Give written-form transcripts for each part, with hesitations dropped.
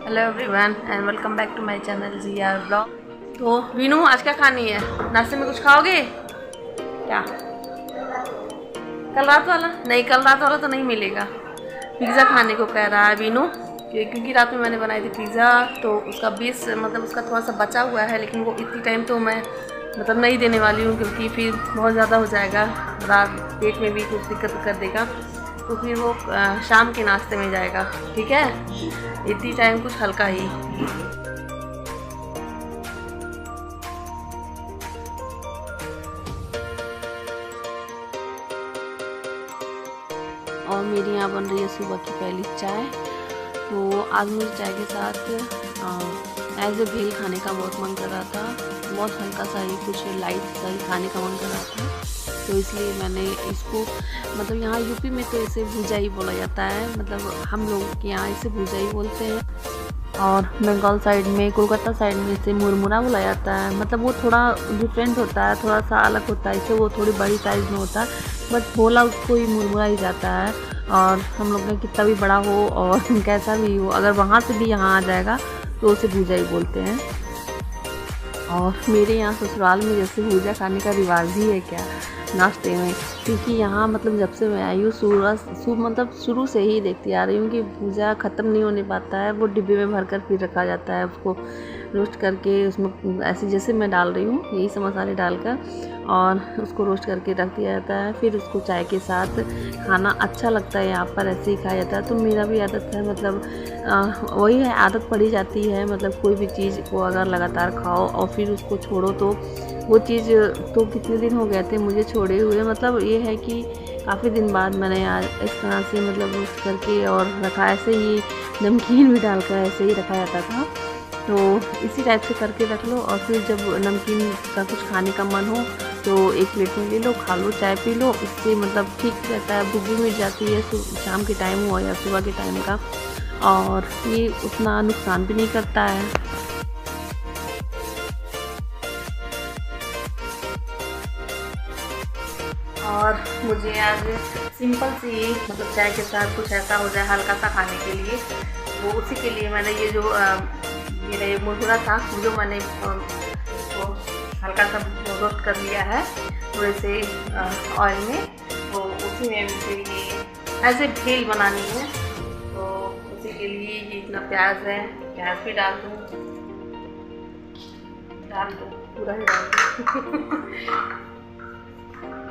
Hello everyone and welcome back to my channel GR blog. तो वीनू आज क्या खानी है? नाश्ते में कुछ खाओगे क्या? कल रात वाला नहीं, कल रात वाला तो नहीं मिलेगा। पिज़्ज़ा खाने को कह रहा है वीनू क्योंकि रात में मैंने बनाई थी पिज़्ज़ा, तो उसका बीस मतलब उसका थोड़ा सा बचा हुआ है, लेकिन वो इतनी टाइम तो मैं मतलब नहीं देने वाली हूँ क्योंकि फिर बहुत ज़्यादा हो जाएगा, रात पेट में भी कुछ दिक्कत कर देगा, तो फिर वो शाम के नाश्ते में जाएगा। ठीक है, इतनी टाइम कुछ हल्का ही। और मेरी यहाँ बन रही है सुबह की पहली चाय। तो आज मुझे चाय के साथ एज ए भेल खाने का बहुत मन कर रहा था, बहुत हल्का सा ही कुछ लाइट सा ही खाने का मन कर रहा था, तो इसलिए मैंने इसको मतलब यहाँ यूपी में तो इसे भुजा ही बोला जाता है, मतलब हम लोग के यहाँ इसे भुजा ही बोलते हैं, और बंगाल साइड में कोलकाता साइड में इसे मुरमुरा बोला जाता है। मतलब वो थोड़ा डिफरेंट होता है, थोड़ा सा अलग होता है, इसे वो थोड़ी बड़ी साइज़ में होता है, बट बोला उसको ही मुरमुरा ही जाता है। और हम लोग में कितना भी बड़ा हो और कैसा भी हो, अगर वहाँ से भी यहाँ आ जाएगा तो उसे भुजा ही बोलते हैं। और मेरे यहाँ ससुराल में जैसे भुजा खाने का रिवाज ही है क्या नाश्ते में, क्योंकि यहाँ मतलब जब से मैं आई हूँ मतलब शुरू से ही देखती आ रही हूँ कि भुजा ख़त्म नहीं होने पाता है, वो डिब्बे में भरकर फिर रखा जाता है, उसको रोस्ट करके उसमें ऐसे जैसे मैं डाल रही हूँ यही सब मसाले डालकर और उसको रोस्ट करके रख दिया जाता है। फिर उसको चाय के साथ खाना अच्छा लगता है, यहाँ पर ऐसे ही खाया जाता है। तो मेरा भी आदत है, मतलब वही है, आदत पड़ी जाती है, मतलब कोई भी चीज़ को अगर लगातार खाओ और फिर उसको छोड़ो तो वो चीज़ तो कितने दिन हो गए थे मुझे छोड़े हुए, मतलब ये है कि काफ़ी दिन बाद मैंने आज इस तरह से मतलब रोस्ट करके और रखा, ऐसे ही नमकीन भी डालकर ऐसे ही रखा जाता था, तो इसी टाइप से करके रख लो। और फिर जब नमकीन का कुछ खाने का मन हो तो एक प्लेट में ले लो, खा लो, चाय पी लो, इससे मतलब ठीक रहता है, भूख भी मिट जाती है शाम के टाइम हो या सुबह के टाइम का, और ये उतना नुकसान भी नहीं करता है। और मुझे आज सिंपल सी मतलब चाय के साथ कुछ ऐसा हो जाए हल्का सा खाने के लिए, वो उसी के लिए मैंने ये जो ये मुरमुरा था जो मैंने वो हल्का सा रोस्ट कर लिया है थोड़े से ऑयल में, तो उसी में मुझे ये ऐसे भेल बनानी है, तो उसी के लिए ये इतना प्याज है, प्याज भी डाल दूँ पूरा ही डाल दूँ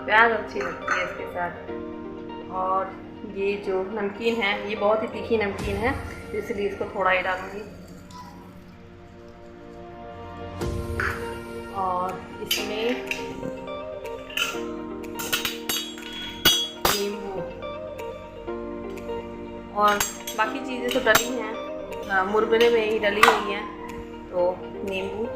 प्याज अच्छी लगती है इसके साथ। और ये जो नमकीन है ये बहुत ही तीखी नमकीन है, इसलिए इसको थोड़ा ही डालूंगी। और इसमें नींबू और बाकी चीज़ें तो डली हैं, मुरमुरे में ही डली हुई हैं, तो नींबू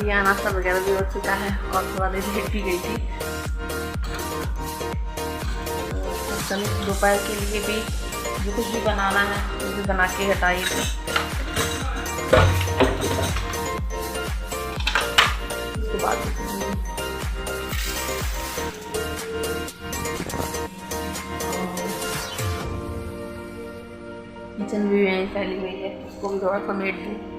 यहाँ नाश्ता वगैरह भी हो चुका है और थोड़ा देर लेट भी गई थी। चलो दोपहर के लिए भी जो कुछ भी बनाना है वो भी बना के हटाइए। उसके बाद किचन भी यहीं फैली हुई है, उसको भी थोड़ा समेट दूँ।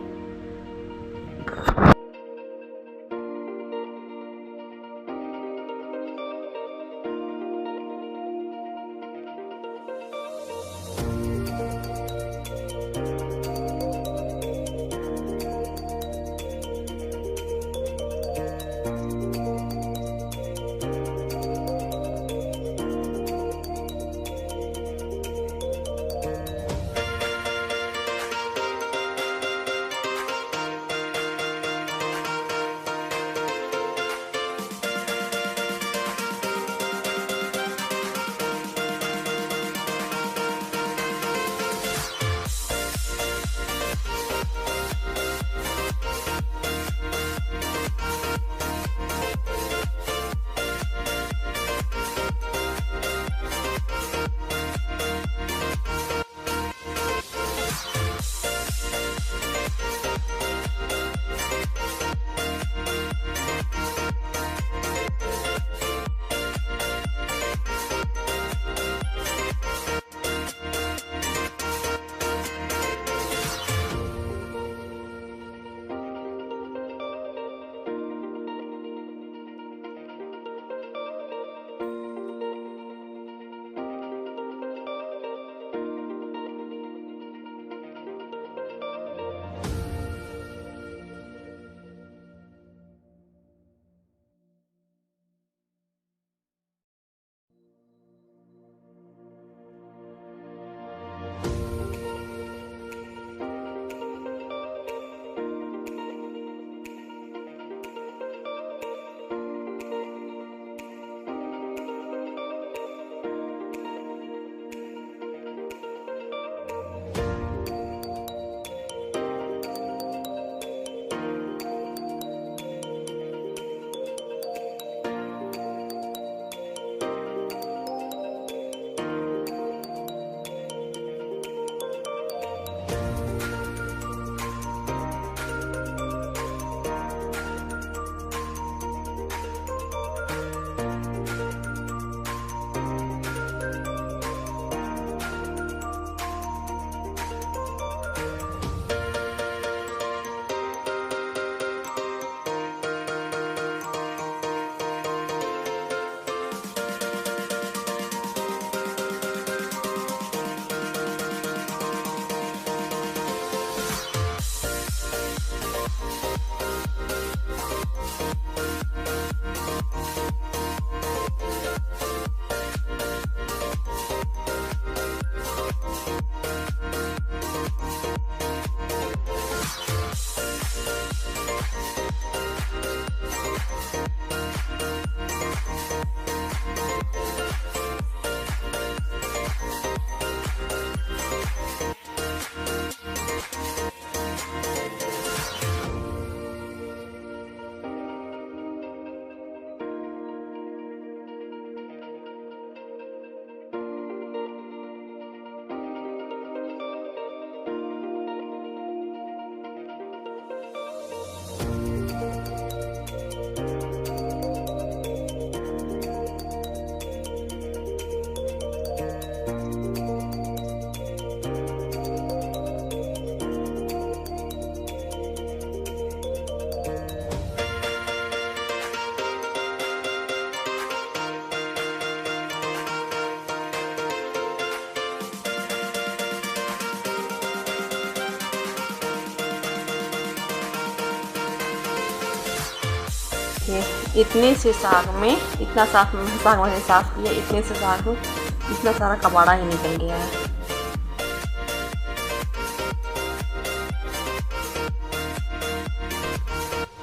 ये इतने से साग में, इतना साग मैंने साफ़ किया, इतने से साग में इतना सारा कबाड़ा ही निकल गया है।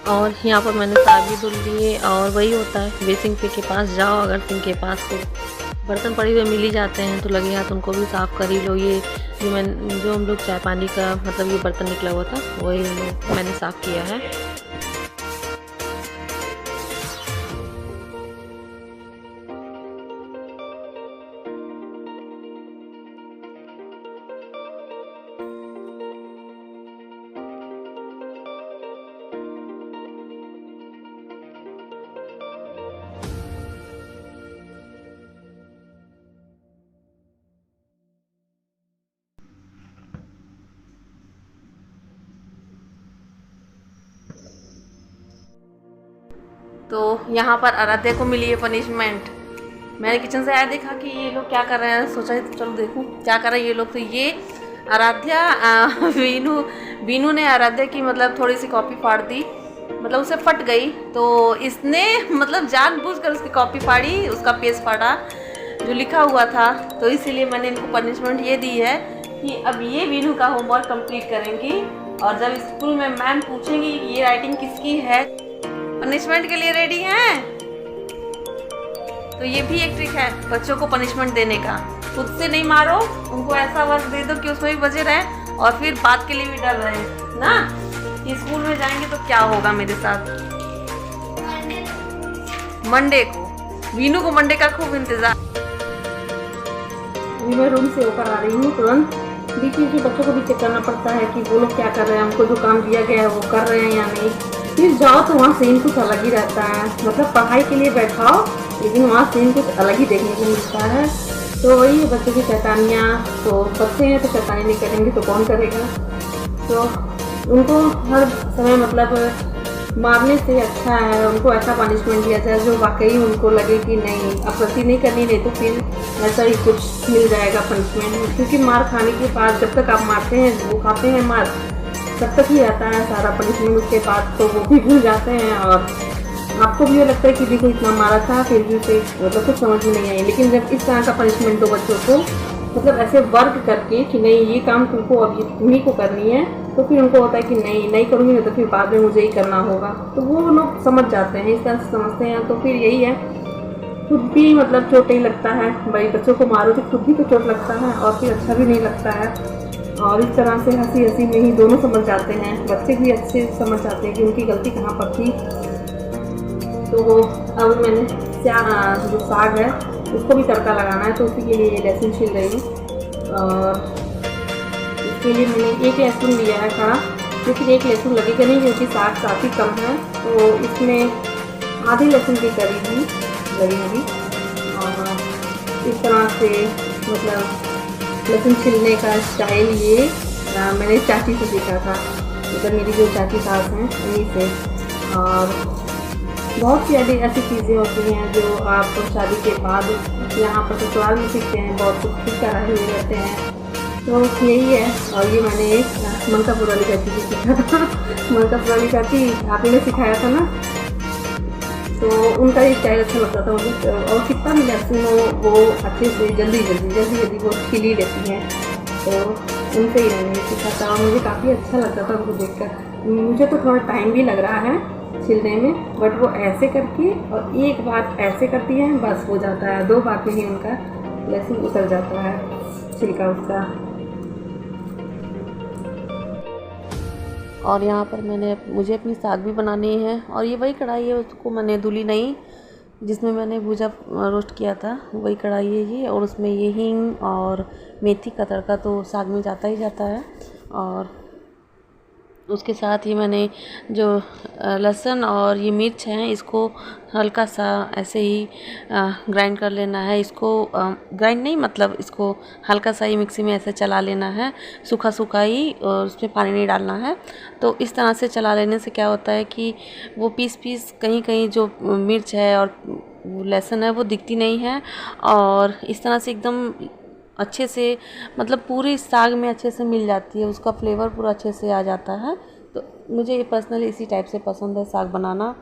और यहाँ पर मैंने साग भी धुल लिए। और वही होता है, बेसिंग पे के पास जाओ, अगर सिंक के पास तो बर्तन पड़े हुए मिल ही जाते हैं, तो लगे हाथ उनको भी साफ़ कर ही लो। ये जो हम लोग चाय पानी का मतलब ये बर्तन निकला हुआ था, वही मैंने साफ़ किया है। तो यहाँ पर आराध्या को मिली है पनिशमेंट। मैंने किचन से आया, देखा कि ये लोग क्या कर रहे हैं, सोचा चलो देखूं क्या कर रहे हैं ये लोग। तो ये आराध्या वीनू ने आराध्या की मतलब थोड़ी सी कॉपी फाड़ दी, मतलब उसे फट गई, तो इसने मतलब जानबूझकर उसकी कॉपी फाड़ी, उसका पेज फाड़ा जो लिखा हुआ था। तो इसीलिए मैंने इनको पनिशमेंट ये दी है कि अब ये वीनू का होमवर्क कंप्लीट करेंगी, और जब स्कूल में मैम पूछेंगी कि ये राइटिंग किसकी है, पनिशमेंट के लिए रेडी हैं? तो ये भी एक ट्रिक है बच्चों को पनिशमेंट देने का। खुद से नहीं मारो, उनको ऐसा वर्क दे दो कि उसमें भी बचे रहें और फिर बात के लिए भी डर रहे ना कि स्कूल में जाएंगे तो क्या होगा मेरे साथ। मंडे को वीनू को मंडे का खूब इंतजार। अभी मैं रूम से होकर आ रही हूँ तुरंत। बीच बीच में बच्चों को भी चेक करना पड़ता है कि वो लोग क्या कर रहे हैं, हमको जो काम दिया गया है वो कर रहे हैं या नहीं। फिर जाओ तो वहाँ सीन कुछ अलग ही रहता है, मतलब पढ़ाई के लिए बैठाओ लेकिन वहाँ सीन कुछ अलग ही देखने को मिलता है। तो वही है बच्चों की शैतानियाँ। तो बच्चे हैं तो शैतानी नहीं करेंगे तो कौन करेगा। तो उनको हर समय मतलब मारने से अच्छा है उनको ऐसा पनिशमेंट दिया जाए जो वाकई उनको लगे कि नहीं अब गलती नहीं करनी, नहीं तो फिर ऐसा ही कुछ मिल जाएगा पनिशमेंट। क्योंकि मार खाने के बाद जब तक आप मारते हैं, वो खाते हैं मार, तब तक ही रहता है सारा पनिशमेंट। उसके बाद तो वो भी भूल जाते हैं और आपको भी ये लगता है कि देखो इतना मारा था फिर भी उसे मतलब कुछ समझ में नहीं आई। लेकिन जब इस तरह का पनिशमेंट दो बच्चों को, मतलब ऐसे वर्क करके कि नहीं ये काम तुमको अब तुम्ही को करनी है, तो फिर उनको होता है कि नहीं करूँगी, नहीं तो फिर बाद में मुझे ही करना होगा। तो वो लोग समझ जाते हैं, इस तरह से समझते हैं। तो फिर यही है, खुद भी मतलब चोट ही लगता है। भाई बच्चों को मारो तो खुद भी तो चोट लगता है और फिर अच्छा भी नहीं लगता है। और इस तरह से हंसी हंसी में ही दोनों समझ जाते हैं, बच्चे भी अच्छे समझ जाते हैं कि उनकी गलती कहाँ पर थी। तो वो अब मैंने जो साग है उसको भी तड़का लगाना है, तो उसी के लिए ये लहसुन छील रही हूँ। और इसके लिए मैंने एक लहसुन लिया है खड़ा, लेकिन एक लहसुन लगेगा नहीं क्योंकि साग काफ़ी कम है। तो इसमें आधी लहसुन की करी भी लगेगी। और इस तरह से मतलब लहसुन छिलने का स्टाइल ये मैंने चाची से सीखा था, मतलब मेरी जो चाची सास हैं उन्हीं से। और बहुत सी ऐसी चीज़ें होती हैं जो आप शादी के बाद यहाँ पर ससुराल में सीखते हैं, बहुत कुछ सीख कर रहे हुए रहते हैं। तो यही है। और ये मैंने मनकापुर वाली चाची से सीखा था। मनकापुर वाली चाची आप ही ने सिखाया था ना, तो उनका ये स्टाइल अच्छा लगता था मुझे। और कितना भी लहसुन हो वो अच्छे से जल्दी वो छिल ही लेती हैं, तो उनसे ही मैंने सीखा था। और मुझे काफ़ी अच्छा लगता था उनको देखकर। मुझे तो थोड़ा टाइम भी लग रहा है छिलने में, बट वो ऐसे करके और एक बार ऐसे करती है बस हो जाता है, 2 बार में ही उनका लहसुन उतर जाता है, छिलका उसका। और यहाँ पर मुझे अपनी साग भी बनानी है। और ये वही कढ़ाई है, उसको मैंने धुली नहीं, जिसमें मैंने भुजा रोस्ट किया था वही कढ़ाई है ये। और उसमें ये हींग और मेथी का तड़का तो साग में जाता ही जाता है। और उसके साथ ही मैंने जो लहसुन और ये मिर्च हैं इसको हल्का सा ऐसे ही ग्राइंड कर लेना है। इसको ग्राइंड नहीं, मतलब इसको हल्का सा ही मिक्सी में ऐसे चला लेना है, सूखा ही, और उसमें पानी नहीं डालना है। तो इस तरह से चला लेने से क्या होता है कि वो पीस कहीं जो मिर्च है और लहसुन है वो दिखती नहीं है। और इस तरह से एकदम अच्छे से मतलब पूरे साग में अच्छे से मिल जाती है, उसका फ्लेवर पूरा अच्छे से आ जाता है। तो मुझे पर्सनली इसी टाइप से पसंद है साग बनाना।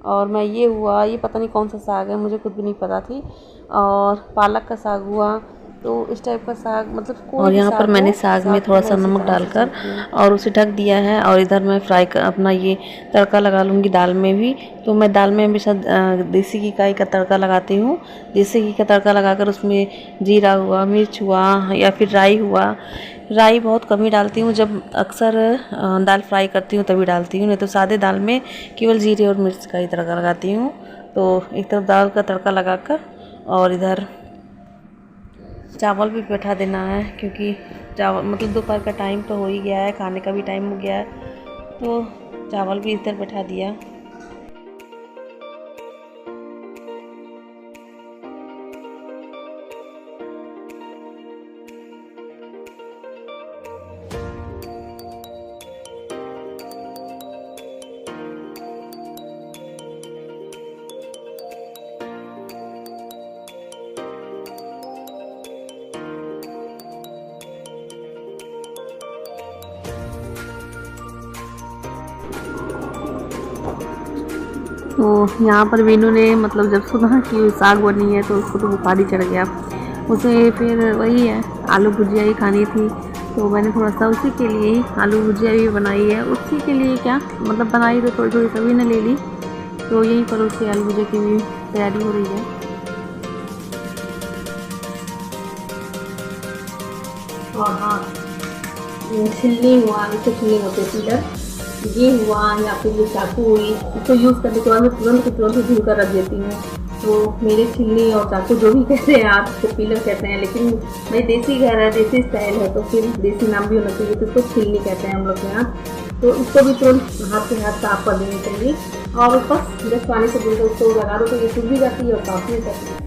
और मैं ये पता नहीं कौन सा साग है, मुझे खुद भी नहीं पता थी। और पालक का साग हुआ, तो इस टाइप का साग मतलब कोई और भी यहाँ पर साग मैंने हो, साग में साग को थोड़ा मैं सा इसी नमक तरह से डालकर चलती हूँ। और उसे ढक दिया है। और इधर मैं अपना ये तड़का लगा लूँगी दाल में भी। तो मैं दाल में हमेशा देसी घी का तड़का लगाती हूँ। देसी घी का तड़का लगाकर उसमें जीरा हुआ, मिर्च हुआ या फिर राई हुआ। राई बहुत कम ही डालती हूँ, जब अक्सर दाल फ्राई करती हूँ तभी डालती हूँ, नहीं तो सादे दाल में केवल जीरे और मिर्च का ही तड़का लगाती हूँ। तो एक तरफ दाल का तड़का लगाकर और इधर चावल भी बैठा देना है, क्योंकि चावल मतलब दोपहर का टाइम तो हो ही गया है, खाने का भी टाइम हो गया है। तो चावल भी इधर बैठा दिया। तो यहाँ पर वीनू ने मतलब जब सुना कि साग बनी है तो उसको तो बुखार ही चढ़ गया। उसे फिर वही है, आलू भुजिया ही खानी थी। तो मैंने थोड़ा सा उसी के लिए ही आलू भुजिया भी बनाई है। उसी के लिए क्या मतलब बनाई तो थोड़ी थोड़ी सभी ने ले ली। तो यहीं पर उसकी आलू भुजिया की भी तैयारी हो रही है। और हाँ, छिलनी हुआ, इसको छिलनी होते पीलर, ये हुआ या फिर ये चाकू हुई, इसको यूज़ करने के बाद मैं तुरंत धुल कर रख देती हूँ। तो मेरे छिलनी और चाकू जो भी कहते हैं आप, इसको पीलर कहते हैं, लेकिन भाई देसी घर है, देसी स्टाइल है, तो फिर देसी नाम भी होना चाहिए। तो इसको छिलनी कहते हैं हम लोग के यहाँ। तो इसको भी तुरंत हाथ से हाथ साफ कर देनी चाहिए। और बस जब पानी से धुलकर उसको लगा दो तो ये सूख भी जाती है और साफ भी जाती है।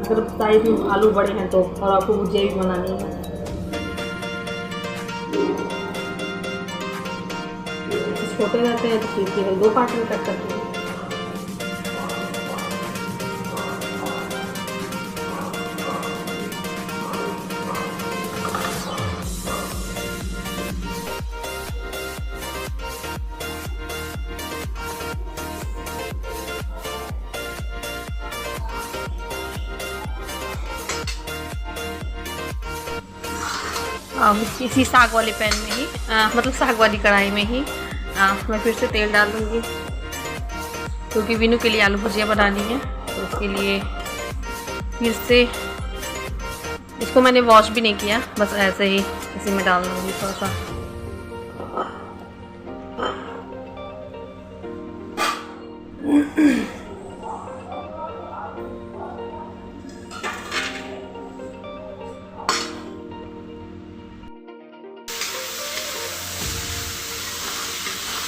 अगर साइज में आलू बड़े हैं तो और आपको भुजिया भी बनानी है, छोटे रहते हैं तो फिर केवल 2 पार्ट में कट करते हैं। अब इसी साग वाले पैन में ही मतलब साग वाली कढ़ाई में ही मैं फिर से तेल डाल दूँगी, क्योंकि विनू के लिए आलू भुजिया बनानी है। तो उसके लिए फिर से इसको मैंने वॉश भी नहीं किया, बस ऐसे ही इसी में डाल दूँगी थोड़ा सा।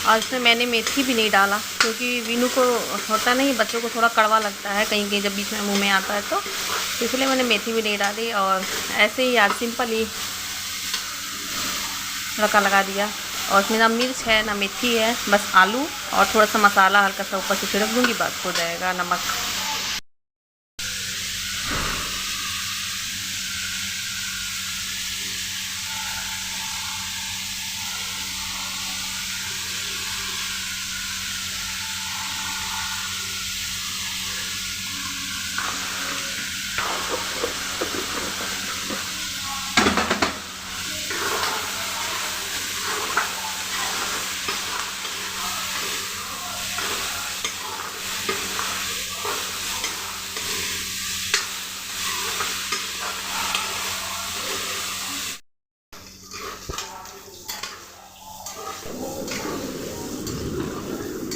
और इसमें मैंने मेथी भी नहीं डाला, क्योंकि वीनू को होता नहीं, बच्चों को थोड़ा कड़वा लगता है कहीं कहीं जब बीच में मुंह में आता है, तो इसलिए मैंने मेथी भी नहीं डाली। और ऐसे ही यार सिंपल ही तड़का लगा दिया। और इसमें ना मिर्च है ना मेथी है, बस आलू और थोड़ा सा मसाला हल्का सा ऊपर से छिड़क दूँगी, बस हो जाएगा। नमक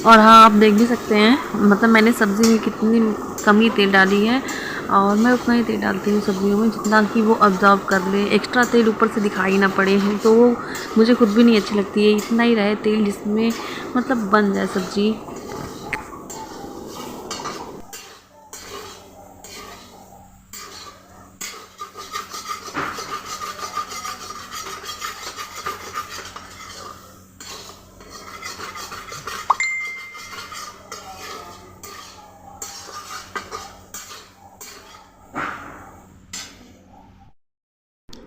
और हाँ, आप देख भी सकते हैं मतलब मैंने सब्ज़ी में कितनी कम ही तेल डाली है। और मैं उतना ही तेल डालती हूँ सब्जियों में जितना कि वो ऑब्जर्व कर ले, एक्स्ट्रा तेल ऊपर से दिखाई ना पड़े हैं, तो वो मुझे खुद भी नहीं अच्छी लगती है। इतना ही रहे तेल जिसमें मतलब बन जाए सब्ज़ी।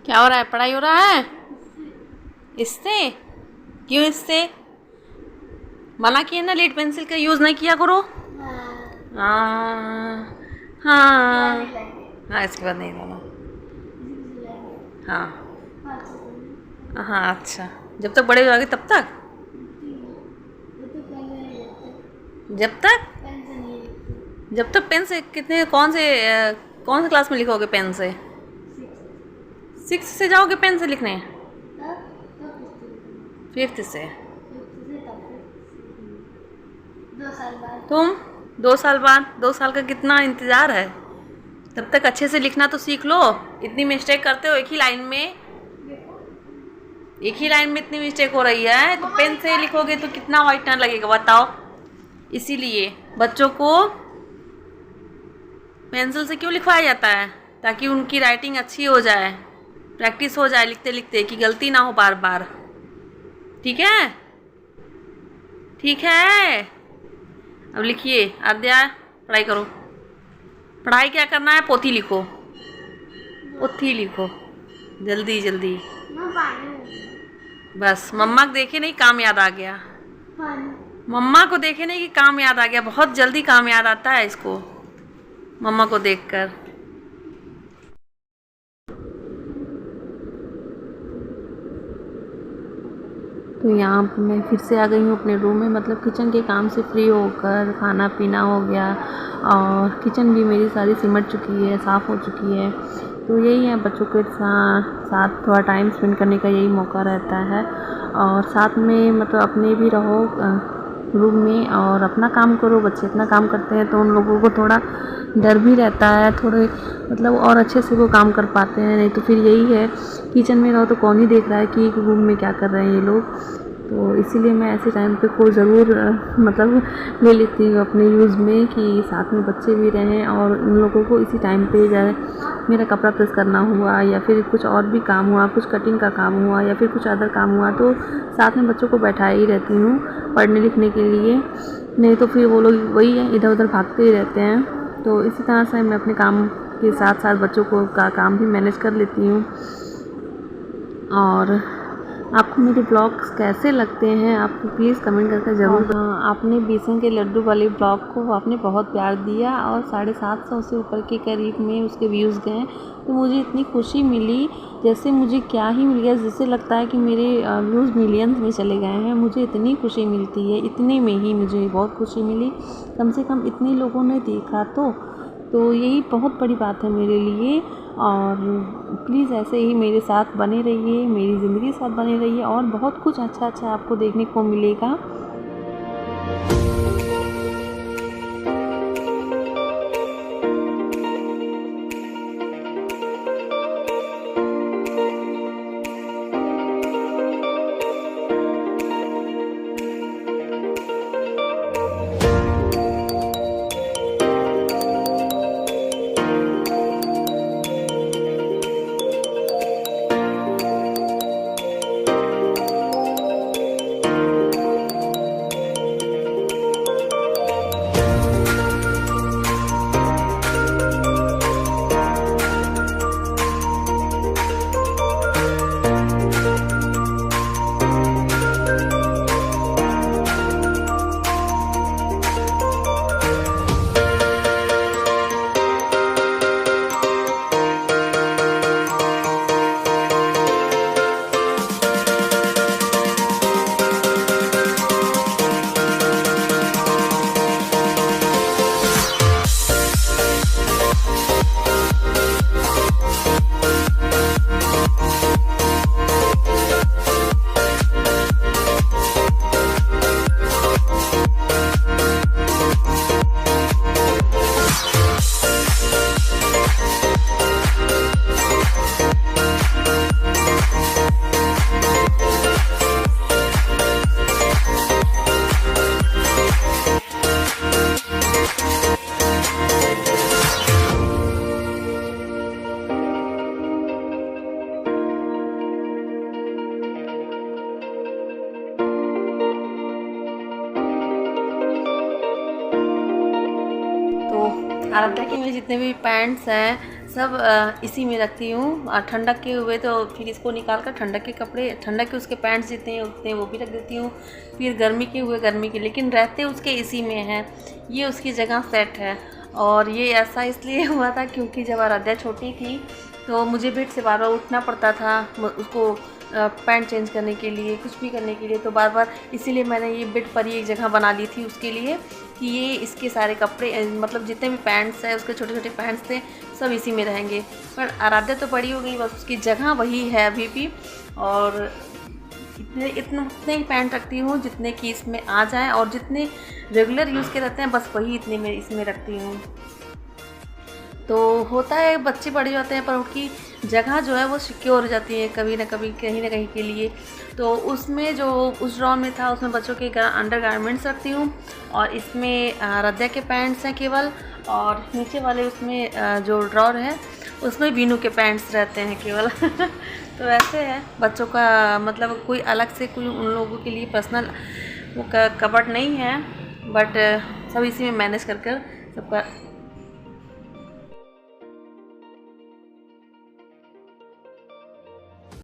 क्या हो रहा है? पढ़ाई हो रहा है इससे? क्यों इससे? मना किया ना, लीड पेंसिल का यूज़ नहीं किया करो। हाँ हाँ हाँ, इसके बाद नहीं लाना। हाँ हाँ, अच्छा, जब तक बड़े हो जाओगे तब तक? जब तक पेन से कितने कौन से क्लास में लिखोगे पेन से? 6 से जाओगे पेन से लिखने? 5th से? तुम 2 साल बाद? 2 साल का कितना इंतज़ार है? तब तक अच्छे से लिखना तो सीख लो। इतनी मिस्टेक करते हो एक ही लाइन में इतनी मिस्टेक हो रही है, तो पेन से लिखोगे तो कितना व्हाइटनर लगेगा बताओ। इसीलिए बच्चों को पेंसिल से क्यों लिखवाया जाता है? ताकि उनकी राइटिंग अच्छी हो जाए, प्रैक्टिस हो जाए लिखते लिखते, कि गलती ना हो बार बार। ठीक है? ठीक है, अब लिखिए। आद्या, पढ़ाई करो। पढ़ाई क्या करना है? पोथी लिखो, पोथी लिखो, जल्दी जल्दी। बस मम्मा को देखे नहीं काम याद आ गया। मम्मा को देखे नहीं कि काम याद आ गया। बहुत जल्दी काम याद आता है इसको, मम्मा को देखकर। तो यहाँ पर मैं फिर से आ गई हूँ अपने रूम में, मतलब किचन के काम से फ्री होकर। खाना पीना हो गया और किचन भी मेरी सारी सिमट चुकी है, साफ़ हो चुकी है। तो यही है, बच्चों के साथ थोड़ा टाइम स्पेंड करने का यही मौका रहता है। और साथ में मतलब अपने भी रहो रूम में और अपना काम करो। बच्चे इतना काम करते हैं तो उन लोगों को थोड़ा डर भी रहता है, थोड़े मतलब और अच्छे से वो काम कर पाते हैं। नहीं तो फिर यही है, किचन में रहो तो कौन ही देख रहा है कि रूम में क्या कर रहे हैं ये लोग। तो इसीलिए मैं ऐसे टाइम पे को ज़रूर मतलब ले लेती हूँ अपने यूज़ में, कि साथ में बच्चे भी रहें और उन लोगों को इसी टाइम पे जाए मेरा कपड़ा प्रेस करना हुआ या फिर कुछ और भी काम हुआ, कुछ कटिंग का काम हुआ या फिर कुछ अदर काम हुआ, तो साथ में बच्चों को बैठाए ही रहती हूँ पढ़ने लिखने के लिए। नहीं तो फिर वो लोग वही है, इधर उधर भागते ही रहते हैं। तो इसी तरह से मैं अपने काम के साथ साथ बच्चों को का काम भी मैनेज कर लेती हूँ। और आपको मेरे ब्लॉग्स कैसे लगते हैं आपको प्लीज़ कमेंट करके ज़रूर। हाँ, आपने बेसन के लड्डू वाले ब्लॉग को आपने बहुत प्यार दिया और 750 से ऊपर के करीब में उसके व्यूज़ गए, तो मुझे इतनी खुशी मिली जैसे मुझे क्या ही मिल गया, जिससे लगता है कि मेरे व्यूज़ मिलियंस में चले गए हैं। मुझे इतनी खुशी मिलती है, इतने में ही मुझे बहुत खुशी मिली। कम से कम इतने लोगों ने देखा तो यही बहुत बड़ी बात है मेरे लिए। और प्लीज़ ऐसे ही मेरे साथ बने रहिए, मेरी ज़िंदगी के साथ बने रहिए और बहुत कुछ अच्छा अच्छा आपको देखने को मिलेगा। आराध्या के में जितने भी पैंट्स हैं सब इसी में रखती हूँ। ठंडक के हुए तो फिर इसको निकाल कर ठंडक के कपड़े, ठंडक के उसके पैंट्स जितने हैं उतने वो भी रख देती हूँ। फिर गर्मी के हुए गर्मी के, लेकिन रहते उसके इसी में हैं। ये उसकी जगह सेट है। और ये ऐसा इसलिए हुआ था क्योंकि जब आराध्या छोटी थी तो मुझे बेड से बार बार उठना पड़ता था उसको पैंट चेंज करने के लिए, कुछ भी करने के लिए, तो बार बार इसीलिए मैंने ये बेड पर ही एक जगह बना ली थी उसके लिए कि ये इसके सारे कपड़े मतलब जितने भी पैंट्स हैं उसके छोटे छोटे पैंट्स थे सब इसी में रहेंगे। पर आराध्या तो बड़ी हो गई, बस उसकी जगह वही है अभी भी। और उतने ही पैंट रखती हूँ जितने कि इसमें आ जाएँ, और जितने रेगुलर यूज़ के रहते हैं बस वही इतने में इसमें रखती हूँ। तो होता है बच्चे बड़े होते हैं पर उनकी जगह जो है वो सिक्योर हो जाती है कभी ना कभी, कहीं ना कहीं के लिए। तो उसमें जो उस ड्रॉर में था उसमें बच्चों के अंडर गारमेंट्स रखती हूँ, और इसमें आराध्या के पैंट्स हैं केवल, और नीचे वाले उसमें जो ड्रॉर है उसमें बीनू के पैंट्स रहते हैं केवल। तो ऐसे है बच्चों का, मतलब कोई अलग से कोई उन लोगों के लिए पर्सनल वो कबर्ड नहीं है, बट सब इसी में मैनेज कर सबका